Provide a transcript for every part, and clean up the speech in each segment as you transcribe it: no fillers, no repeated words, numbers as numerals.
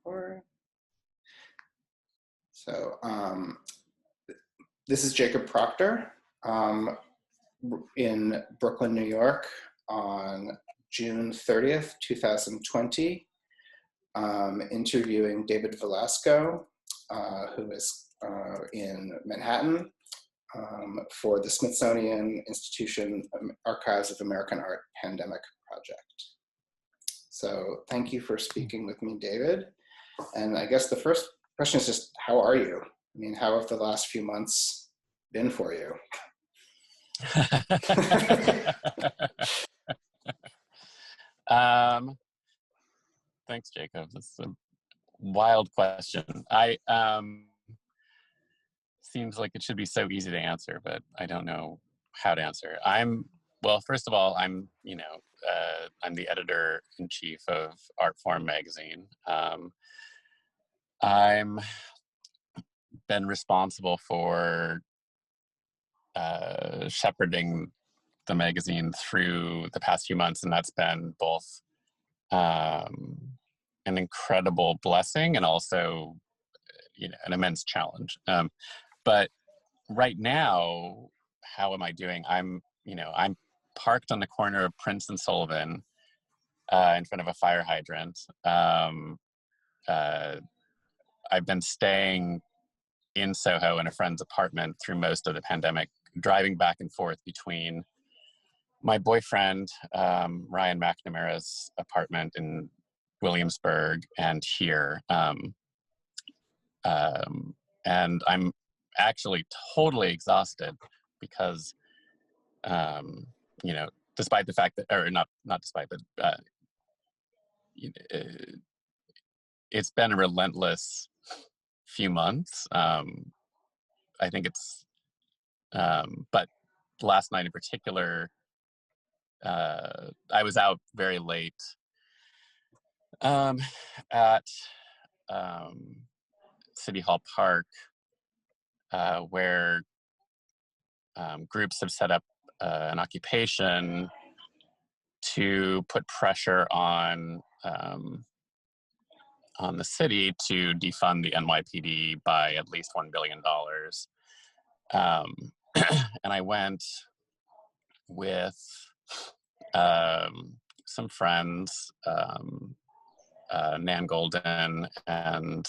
Record. So this is Jacob Proctor in Brooklyn, New York on June 30th, 2020, interviewing David Velasco, who is in Manhattan for the Smithsonian Institution Archives of American Art Pandemic Project. So thank you for speaking with me, David. And I guess the first question is just, how are you? I mean, how have the last few months been for you? Thanks, Jacob. That's a wild question. Seems like it should be so easy to answer, but I don't know how to answer. Well, first of all, I'm the editor-in-chief of Artform magazine. I'm been responsible for shepherding the magazine through the past few months, and that's been both an incredible blessing and also, an immense challenge. But right now, how am I doing? I'm parked on the corner of Prince and Sullivan in front of a fire hydrant. I've been staying in Soho in a friend's apartment through most of the pandemic, driving back and forth between my boyfriend, Ryan McNamara's apartment in Williamsburg and here. And I'm actually totally exhausted because, despite the fact that, or not despite, but it's been a relentless few months. I think it's, but last night in particular, I was out very late at City Hall Park, where groups have set up an occupation to put pressure on the city to defund the NYPD by at least $1 billion. And I went with some friends, Nan Golden and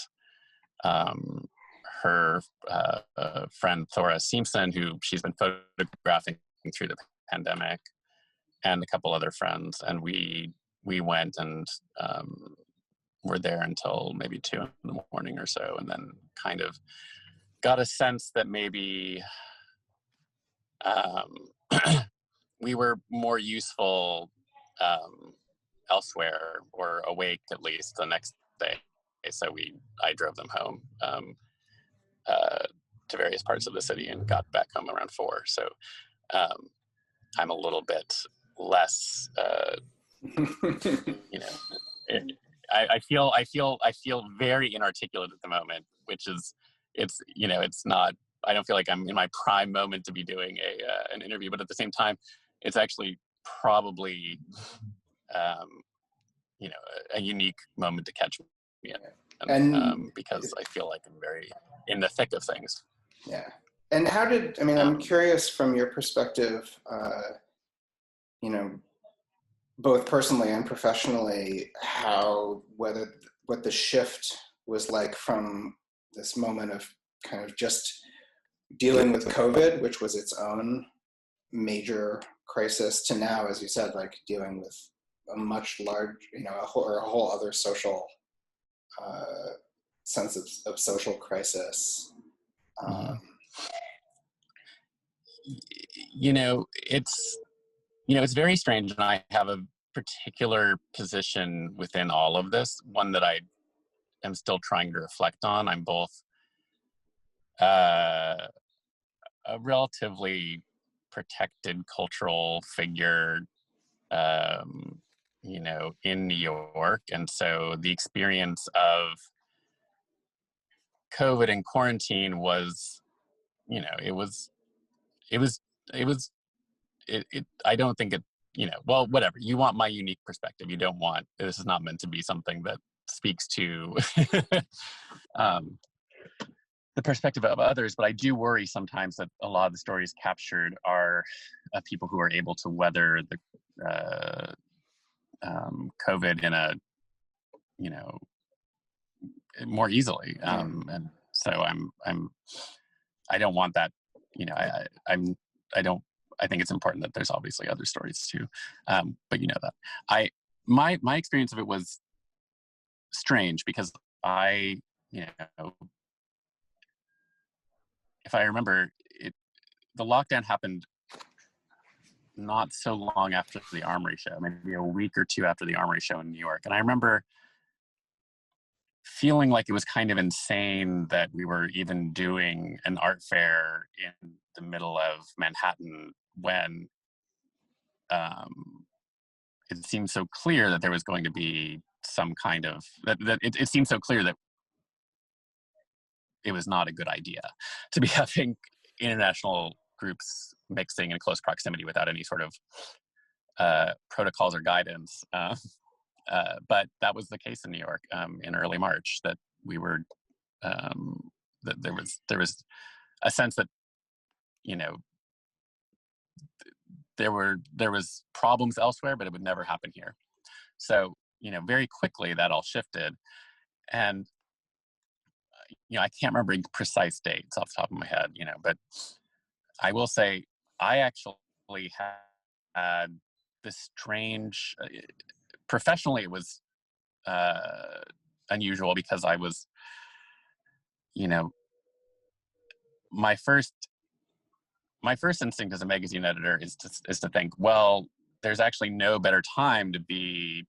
her friend Thora Simpson, who she's been photographing through the pandemic, and a couple other friends. And we went and were there until maybe 2 in the morning or so, and then kind of got a sense that maybe we were more useful elsewhere, or awake at least the next day. So I drove them home to various parts of the city and got back home around 4. So I'm a little bit less, I feel very inarticulate at the moment, which is, it's not, I don't feel like I'm in my prime moment to be doing an interview, but at the same time, it's actually probably, a unique moment to catch me in, and because I feel like I'm very in the thick of things. Yeah. And I'm curious from your perspective, both personally and professionally, what the shift was like from this moment of kind of just dealing with COVID, which was its own major crisis, to now, as you said, like dealing with a much larger, a whole other social sense of social crisis. It's very strange, and I have a particular position within all of this, one that I am still trying to reflect on. I'm both a relatively protected cultural figure, in New York, and so the experience of COVID and quarantine was, I don't think it, well, whatever. You want my unique perspective. You don't want, this is not meant to be something that speaks to the perspective of others, but I do worry sometimes that a lot of the stories captured are people who are able to weather the COVID in a, more easily. And so I don't want that, I think it's important that there's obviously other stories too. But that my experience of it was strange because if I remember it, the lockdown happened not so long after the Armory show, maybe a week or two after the Armory show in New York. And I remember feeling like it was kind of insane that we were even doing an art fair in the middle of Manhattan when it seemed so clear that there was going to be some kind of, it seemed so clear that it was not a good idea to be having international groups mixing in close proximity without any sort of protocols or guidance. But that was the case in New York in early March, that we were, that there was a sense that, there was problems elsewhere, but it would never happen here. So, very quickly that all shifted. And, I can't remember precise dates off the top of my head, but I will say I actually had this strange, professionally it was unusual because I was, my first instinct as a magazine editor is to think, well, there's actually no better time to be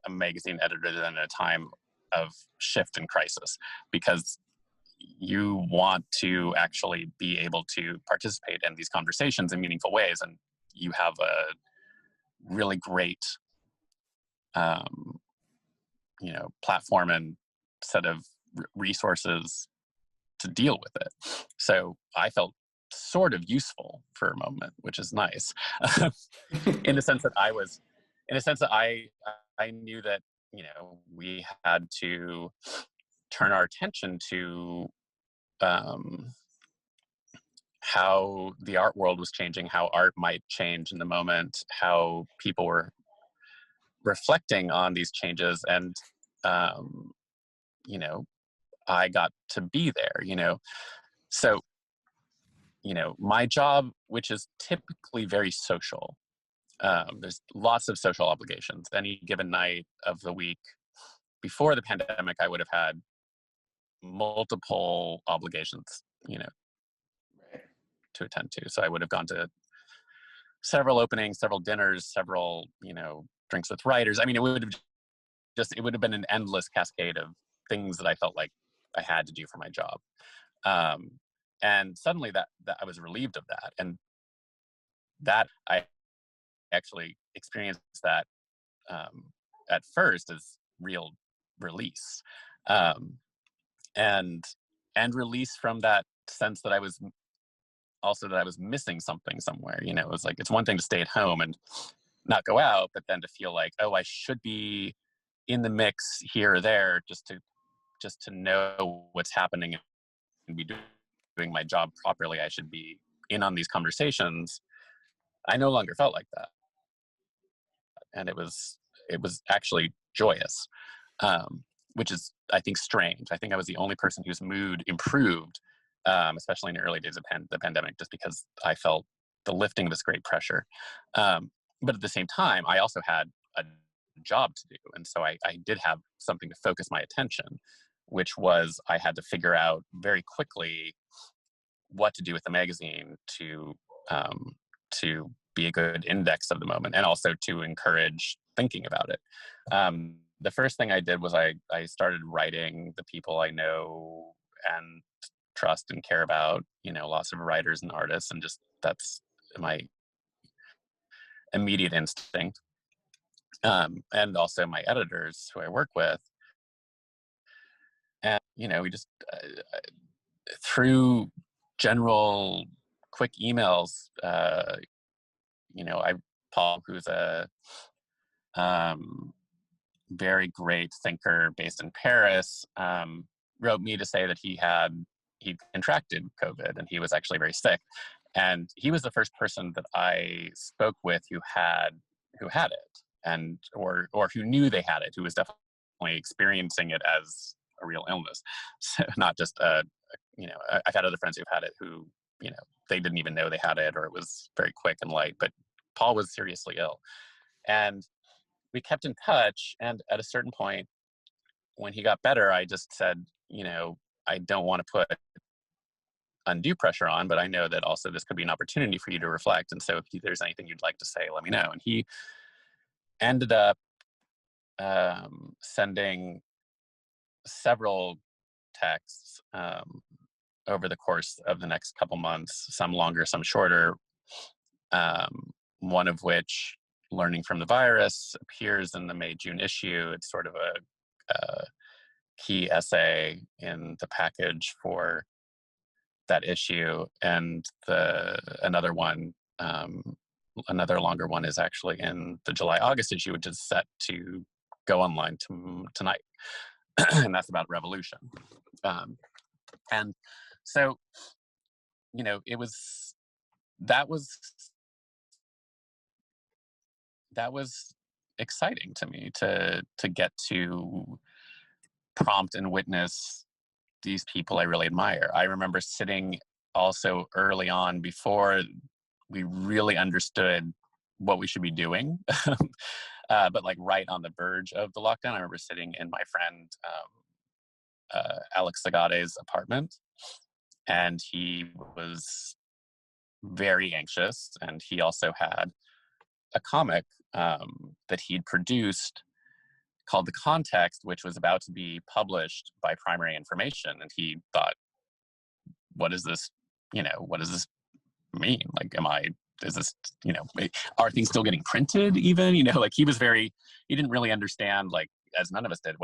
a magazine editor than a time of shift and crisis, because you want to actually be able to participate in these conversations in meaningful ways, and you have a really great platform and set of resources to deal with it. So I felt sort of useful for a moment, which is nice. in the sense that I knew that, we had to turn our attention to how the art world was changing, how art might change in the moment, how people were reflecting on these changes. And, I got to be there, So, my job, which is typically very social, there's lots of social obligations. Any given night of the week before the pandemic, I would have had multiple obligations, to attend to. So I would have gone to several openings, several dinners, several, drinks with writers. It would have been an endless cascade of things that I felt like I had to do for my job. And suddenly that I was relieved of that. And that I actually experienced that at first as real release. And release from that sense that I was missing something somewhere. It was like, it's one thing to stay at home and not go out, but then to feel like, oh, I should be in the mix here or there just to know what's happening and be doing my job properly. I should be in on these conversations. I no longer felt like that. And it was actually joyous, which is, I think, strange. I think I was the only person whose mood improved, especially in the early days of the pandemic, just because I felt the lifting of this great pressure. But at the same time, I also had a job to do. And so I did have something to focus my attention, which was I had to figure out very quickly what to do with the magazine to be a good index of the moment, and also to encourage thinking about it. The first thing I did was I started writing the people I know and trust and care about, lots of writers and artists, and just that's my immediate instinct. And also my editors who I work with. And, we just, through general quick emails, Paul, who's a very great thinker based in Paris, wrote me to say that he contracted COVID and he was actually very sick. And he was the first person that I spoke with who had it, and or who knew they had it, who was definitely experiencing it as a real illness. So not just I've had other friends who've had it who, they didn't even know they had it, or it was very quick and light, but Paul was seriously ill. And we kept in touch, and at a certain point when he got better, I just said, I don't want to put undue pressure on, but I know that also this could be an opportunity for you to reflect. And so if there's anything you'd like to say, let me know. And he ended up sending several texts over the course of the next couple months, some longer, some shorter, one of which, Learning from the Virus, appears in the May-June issue. It's sort of a key essay in the package for that issue. And another longer one is actually in the July-August issue, which is set to go online tonight. And that's about revolution. And so, that was exciting to me to get to prompt and witness these people I really admire. I remember sitting also early on, before we really understood what we should be doing, but like right on the verge of the lockdown. I remember sitting in my friend Alex Sagade's apartment, and he was very anxious, and he also had a comic that he'd produced called The Context, which was about to be published by Primary Information. And he thought, what does this mean? Like, are things still getting printed even? Like he didn't really understand, like, as none of us did,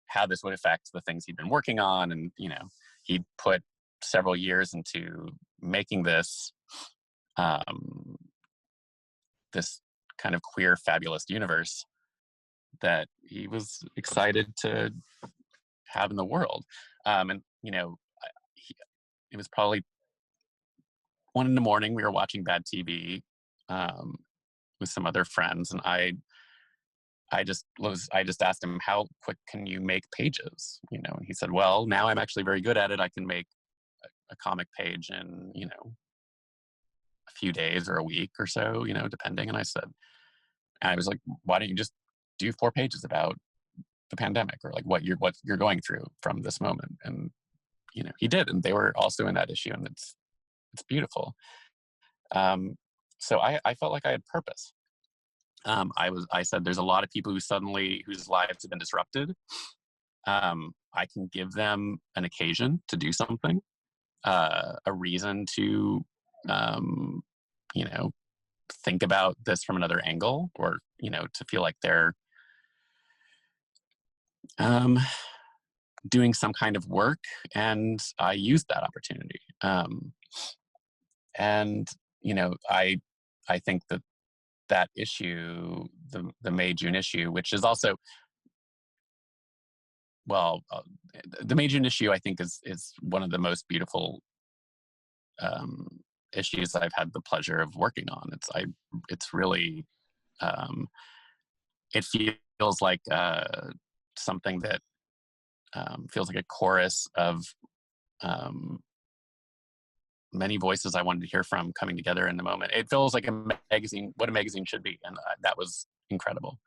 how this would affect the things he'd been working on. And, he put several years into making this, this kind of queer, fabulous universe that he was excited to have in the world. And, it was probably 1 a.m. We were watching bad TV with some other friends. And I just asked him, how quick can you make pages? And he said, well, now I'm actually very good at it. I can make a comic page in, a few days or a week or so, depending. And I was like, why don't you just do 4 pages about the pandemic, or like what you're going through from this moment? And, he did. And they were also in that issue, and it's beautiful. So I felt like I had purpose. I said, there's a lot of people whose lives have been disrupted. I can give them an occasion to do something, a reason to, think about this from another angle, or, to feel like they're doing some kind of work. And I used that opportunity. And, I think that issue, the May-June issue, which is also, the May-June issue, I think is one of the most beautiful issues I've had the pleasure of working on. It's really, it feels like something that feels like a chorus of many voices I wanted to hear from coming together in the moment. It feels like a magazine, what a magazine should be. And that was incredible.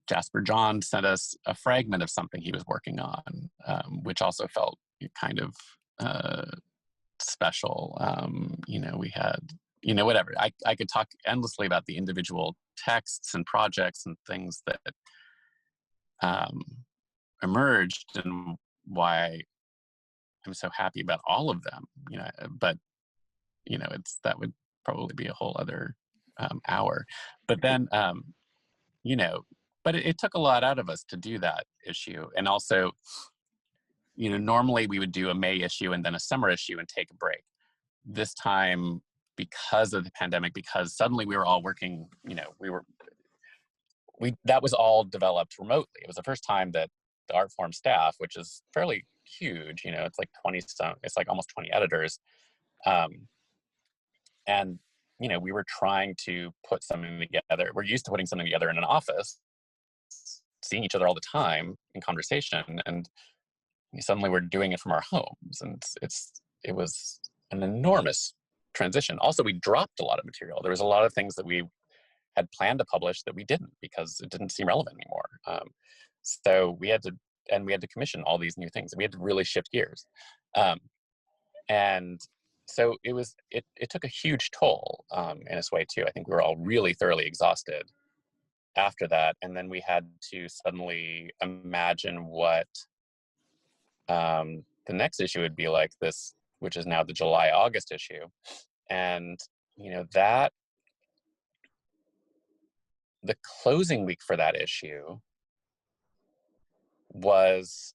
Jasper John sent us a fragment of something he was working on, which also felt kind of special. We had, whatever. I could talk endlessly about the individual texts and projects and things that emerged, and why I'm so happy about all of them. But that would probably be a whole other hour. But then, but it took a lot out of us to do that issue. And also, normally we would do a May issue and then a summer issue and take a break. This time, because of the pandemic, because suddenly we were all working, that was all developed remotely. It was the first time that the art form staff, which is fairly huge, it's like it's like almost 20 editors. And, we were trying to put something together. We're used to putting something together in an office, seeing each other all the time in conversation. And suddenly we're doing it from our homes. And it was an enormous transition. Also, we dropped a lot of material. There was a lot of things that we had planned to publish that we didn't, because it didn't seem relevant anymore. So we had to commission all these new things. We had to really shift gears. And so it took a huge toll in its way too. I think we were all really thoroughly exhausted after that. And then we had to suddenly imagine what the next issue would be like, this, which is now the July-August issue. And, that the closing week for that issue was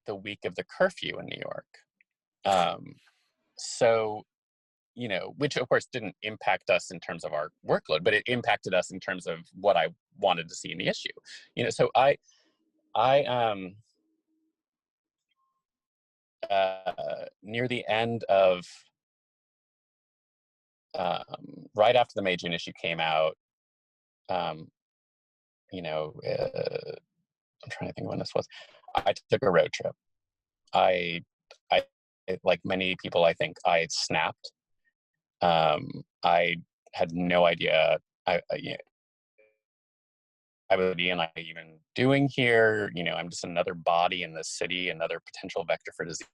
the week of the curfew in New York. So, which of course didn't impact us in terms of our workload, but it impacted us in terms of what I wanted to see in the issue. So I near the end of, right after the May June issue came out, I'm trying to think when this was. I took a road trip. I like many people, I think I snapped. I had no idea I would be even doing here. I'm just another body in this city, another potential vector for disease.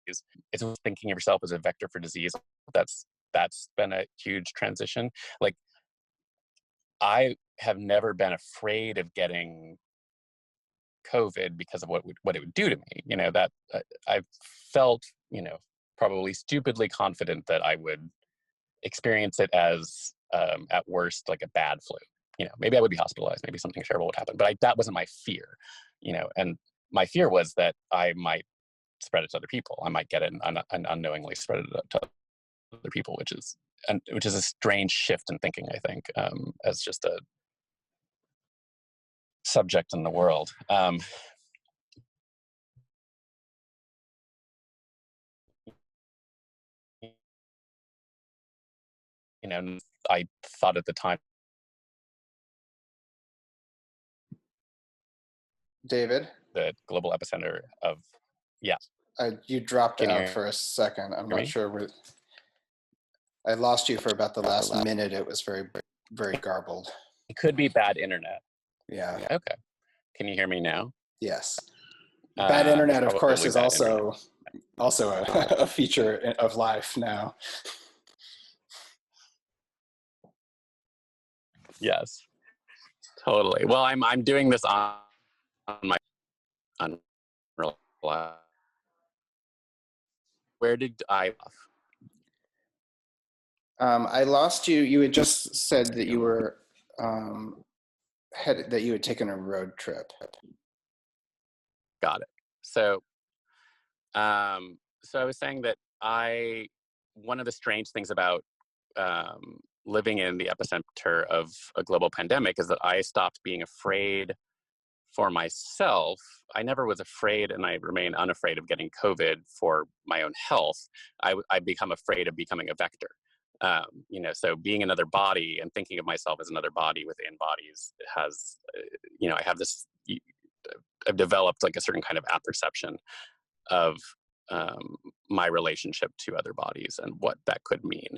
It's thinking of yourself as a vector for disease. That's been a huge transition. Like, I have never been afraid of getting COVID because of what it would do to me. That I felt, probably stupidly confident that I would experience it as, at worst, like a bad flu. Maybe I would be hospitalized, maybe something terrible would happen, but that wasn't my fear. And my fear was that I might spread it to other people. I might get it and unknowingly spread it to other people, which is a strange shift in thinking, I think, as just a subject in the world. I thought at the time. David? The global epicenter of, yeah. You dropped Can you out for a second. I'm hear not me? sure I lost you for about the last minute. It was very, very garbled. It could be bad internet. Yeah. Okay. Can you hear me now? Yes. Bad internet, of course, is also a feature of life now. Yes, totally. Well, I'm doing this on my unreliable. Where did I? I lost you. You had just said that you were that you had taken a road trip. Got it. So I was saying that one of the strange things about living in the epicenter of a global pandemic is that I stopped being afraid for myself. I never was afraid, and I remain unafraid of getting COVID for my own health. I become afraid of becoming a vector. So being another body and thinking of myself as another body within bodies has, I have this, I've developed like a certain kind of apperception of my relationship to other bodies and what that could mean.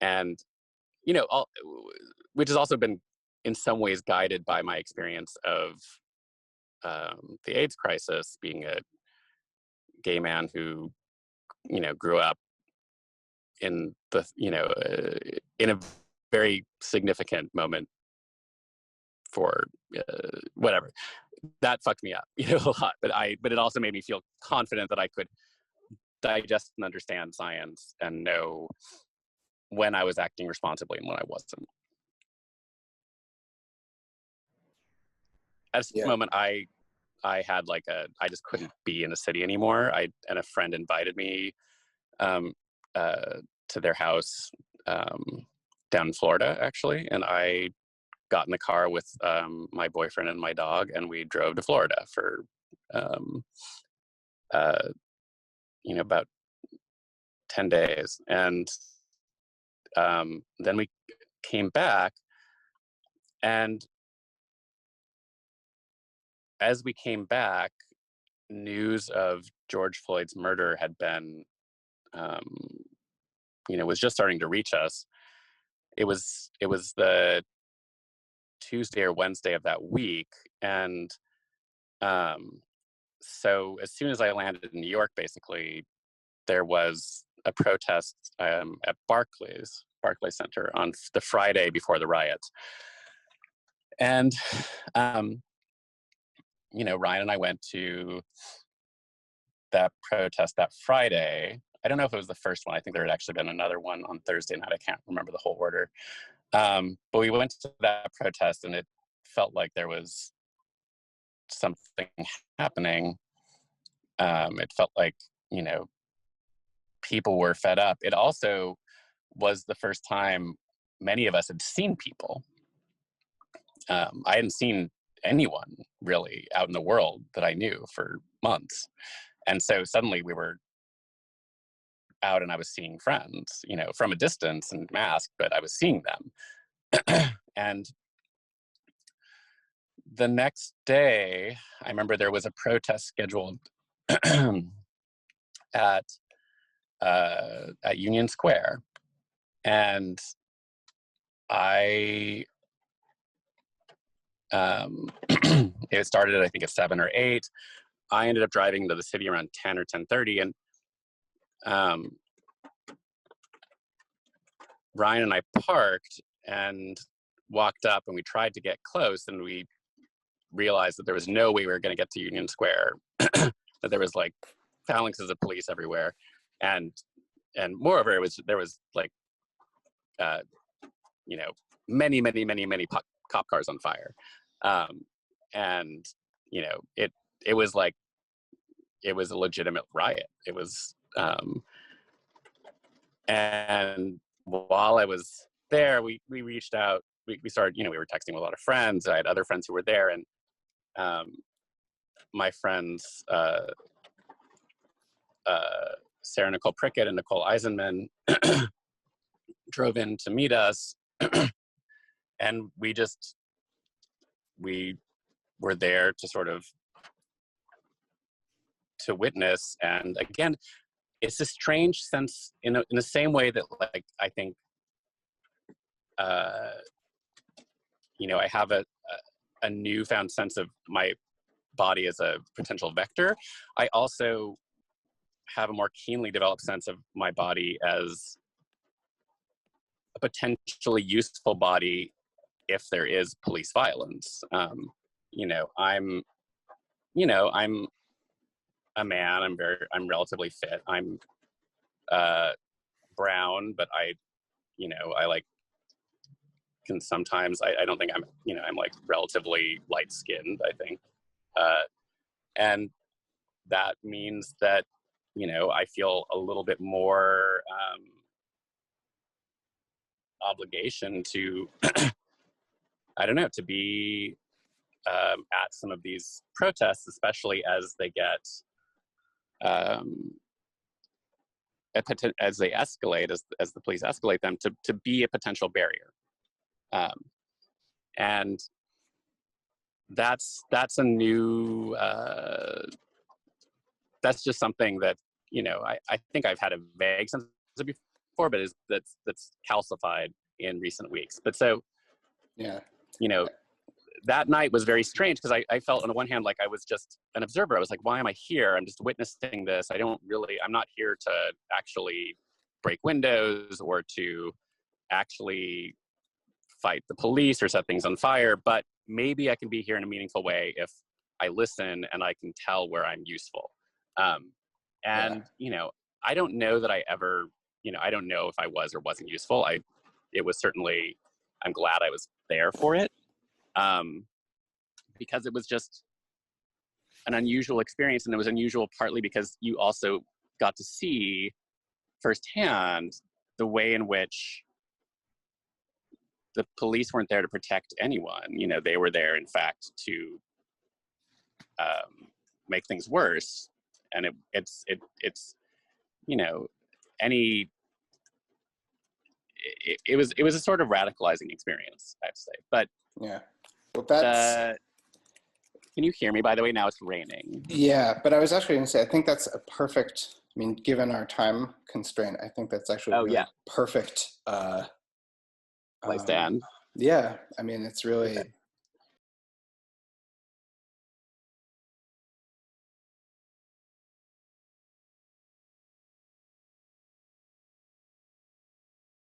And, which has also been in some ways guided by my experience of the AIDS crisis, being a gay man who, grew up in the, in a very significant moment for whatever. That fucked me up, a lot. But it also made me feel confident that I could digest and understand science and know when I was acting responsibly and when I wasn't. At this moment, I had I just couldn't be in the city anymore. And a friend invited me um, to their house down in Florida, actually. And I got in the car with my boyfriend and my dog, and we drove to Florida for, about 10 days. And then we came back, and as we came back, news of George Floyd's murder had been, was just starting to reach us. It was the Tuesday or Wednesday of that week, and so as soon as I landed in New York, basically, there was a protest at Barclays Center on the Friday before the riots, and Ryan and I went to that protest that Friday. I don't know if it was the first one. I think there had actually been another one on Thursday night. I can't remember the whole order. But we went to that protest, and it felt like there was something happening. It felt like, people were fed up. It also was the first time many of us had seen people. I hadn't seen anyone really out in the world that I knew for months. And so suddenly we were out, and I was seeing friends, from a distance and masked, but I was seeing them. And the next day, I remember there was a protest scheduled at Union Square, and I it started I think at 7 or 8. I ended up driving to the city around 10 or 10:30, and Ryan and I parked and walked up, and we tried to get close, and we realized that there was no way we were going to get to Union Square, that there was like phalanxes of police everywhere, and moreover, there was like many cop cars on fire, and it was like, it was a legitimate riot. It was, and while I was there, we reached out. We started, we were texting with a lot of friends. I had other friends who were there, and my friends, Sarah Nicole Prickett and Nicole Eisenman, drove in to meet us, and we were there to sort of to witness. And again, it's a strange sense in the same way that, like, I think, I have a newfound sense of my body as a potential vector. I also have a more keenly developed sense of my body as a potentially useful body if there is police violence. I'm a man. I'm relatively fit. I'm brown, but I like, can sometimes, I don't think I'm like relatively light skinned, I think. And that means that, I feel a little bit more obligation to, I don't know, to be at some of these protests, especially as they get, as they escalate, as the police escalate them, to be a potential barrier. And that's a new, that's just something that, I think I've had a vague sense of before, but that's calcified in recent weeks. But so, Yeah. That night was very strange, because I felt on the one hand like I was just an observer. I was like, why am I here? I'm just witnessing this. I'm not here to actually break windows or to actually fight the police or set things on fire, but maybe I can be here in a meaningful way if I listen and I can tell where I'm useful. I don't know that I ever, I don't know if I was or wasn't useful. It was certainly, I'm glad I was there for it. Because it was just an unusual experience, and it was unusual partly because you also got to see firsthand the way in which the police weren't there to protect anyone. You know, they were there, in fact, to make things worse. And it's you know, it was a sort of radicalizing experience, I have to say. But yeah, well, that's can you hear me, by the way? Now it's raining. yeah, but I was actually going to say, I think that's a perfect, I mean, given our time constraint, I think that's actually a really perfect Place to end. yeah, I mean, it's really